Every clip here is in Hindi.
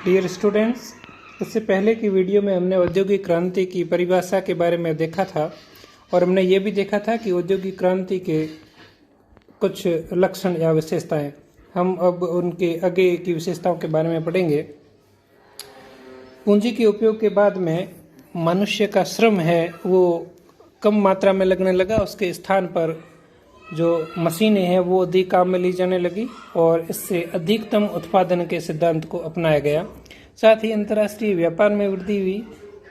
डियर स्टूडेंट्स, इससे पहले की वीडियो में हमने औद्योगिक क्रांति की परिभाषा के बारे में देखा था और हमने ये भी देखा था कि औद्योगिक क्रांति के कुछ लक्षण या विशेषताएं। हम अब उनके आगे की विशेषताओं के बारे में पढ़ेंगे। पूंजी के उपयोग के बाद में मनुष्य का श्रम है वो कम मात्रा में लगने लगा। उसके स्थान पर जो मशीनें हैं वो अधिक काम में ली जाने लगी और इससे अधिकतम उत्पादन के सिद्धांत को अपनाया गया। साथ ही अंतर्राष्ट्रीय व्यापार में वृद्धि हुई,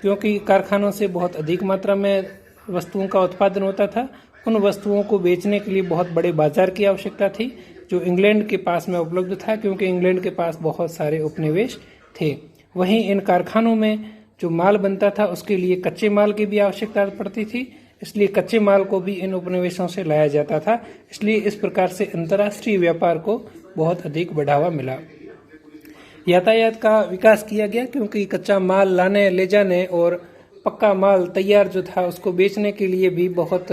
क्योंकि कारखानों से बहुत अधिक मात्रा में वस्तुओं का उत्पादन होता था। उन वस्तुओं को बेचने के लिए बहुत बड़े बाजार की आवश्यकता थी, जो इंग्लैंड के पास में उपलब्ध था, क्योंकि इंग्लैंड के पास बहुत सारे उपनिवेश थे। वहीं इन कारखानों में जो माल बनता था उसके लिए कच्चे माल की भी आवश्यकता पड़ती थी, इसलिए कच्चे माल को भी इन उपनिवेशों से लाया जाता था। इसलिए इस प्रकार से अंतर्राष्ट्रीय व्यापार को बहुत अधिक बढ़ावा मिला। यातायात का विकास किया गया, क्योंकि कच्चा माल लाने ले जाने और पक्का माल तैयार जो था उसको बेचने के लिए भी बहुत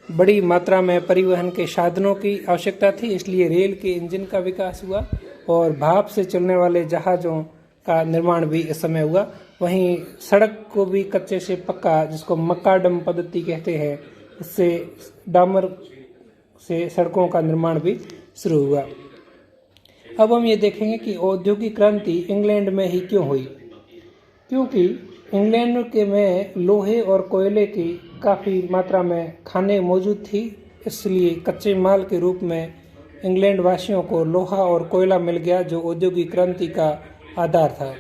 बड़ी मात्रा में परिवहन के साधनों की आवश्यकता थी। इसलिए रेल के इंजन का विकास हुआ और भाप से चलने वाले जहाज़ों का निर्माण भी इस समय हुआ। वहीं सड़क को भी कच्चे से पक्का, जिसको मक्काडम पद्धति कहते हैं, इससे डामर से सड़कों का निर्माण भी शुरू हुआ। अब हम ये देखेंगे कि औद्योगिक क्रांति इंग्लैंड में ही क्यों हुई। क्योंकि इंग्लैंड के में लोहे और कोयले की काफ़ी मात्रा में खानें मौजूद थी, इसलिए कच्चे माल के रूप में इंग्लैंड वासियों को लोहा और कोयला मिल गया, जो औद्योगिक क्रांति का आधार था।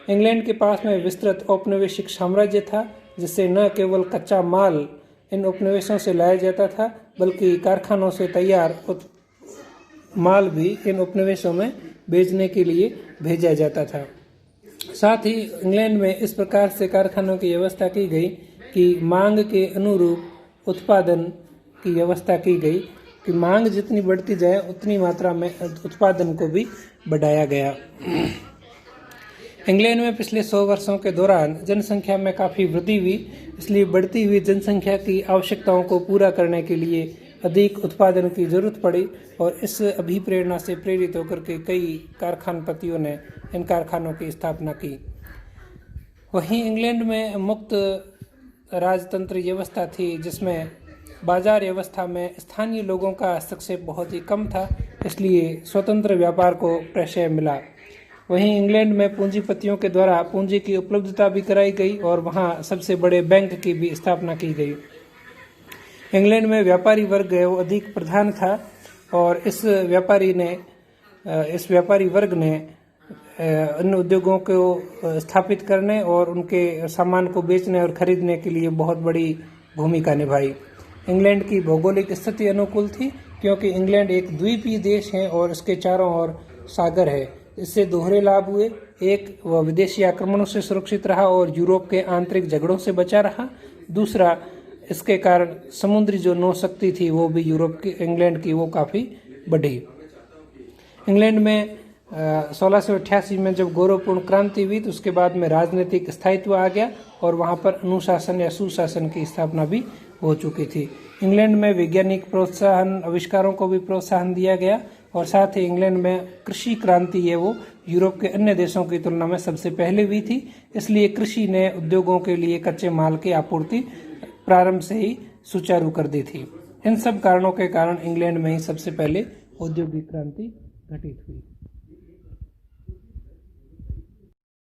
इंग्लैंड के पास में विस्तृत औपनिवेशिक साम्राज्य था, जिससे न केवल कच्चा माल इन उपनिवेशों से लाया जाता था, बल्कि कारखानों से तैयार माल भी इन उपनिवेशों में बेचने के लिए भेजा जाता था। साथ ही इंग्लैंड में इस प्रकार से कारखानों की व्यवस्था की गई कि मांग के अनुरूप उत्पादन की व्यवस्था की गई, कि मांग जितनी बढ़ती जाए उतनी मात्रा में उत्पादन को भी बढ़ाया गया। इंग्लैंड में पिछले 100 वर्षों के दौरान जनसंख्या में काफ़ी वृद्धि हुई, इसलिए बढ़ती हुई जनसंख्या की आवश्यकताओं को पूरा करने के लिए अधिक उत्पादन की जरूरत पड़ी और इस अभिप्रेरणा से प्रेरित होकर के कई कारखानपतियों ने इन कारखानों की स्थापना की। वहीं इंग्लैंड में मुक्त राजतंत्र व्यवस्था थी, जिसमें बाजार व्यवस्था में स्थानीय लोगों का हस्तक्षेप बहुत ही कम था, इसलिए स्वतंत्र व्यापार को प्रश्रय मिला। वहीं इंग्लैंड में पूंजीपतियों के द्वारा पूंजी की उपलब्धता भी कराई गई और वहां सबसे बड़े बैंक की भी स्थापना की गई। इंग्लैंड में व्यापारी वर्ग वो अधिक प्रधान था और इस व्यापारी वर्ग ने इन उद्योगों को स्थापित करने और उनके सामान को बेचने और खरीदने के लिए बहुत बड़ी भूमिका निभाई। इंग्लैंड की भौगोलिक स्थिति अनुकूल थी, क्योंकि इंग्लैंड एक द्वीपीय देश है और इसके चारों ओर सागर है। इससे दोहरे लाभ हुए। एक, वह विदेशी आक्रमणों से सुरक्षित रहा और यूरोप के आंतरिक झगड़ों से बचा रहा। दूसरा, इसके कारण समुद्री जो नौशक्ति थी वो भी इंग्लैंड की वो काफ़ी बढ़ी। इंग्लैंड में 1688 में जब गौरवपूर्ण क्रांति हुई तो उसके बाद में राजनीतिक स्थायित्व आ गया और वहाँ पर अनुशासन या सुशासन की स्थापना भी हो चुकी थी। इंग्लैंड में वैज्ञानिक प्रोत्साहन, आविष्कारों को भी प्रोत्साहन दिया गया और साथ ही इंग्लैंड में कृषि क्रांति है वो यूरोप के अन्य देशों की तुलना में सबसे पहले हुई थी। इसलिए कृषि ने उद्योगों के लिए कच्चे माल की आपूर्ति प्रारंभ से ही सुचारू कर दी थी। इन सब कारणों के कारण इंग्लैंड में ही सबसे पहले औद्योगिक क्रांति घटित हुई।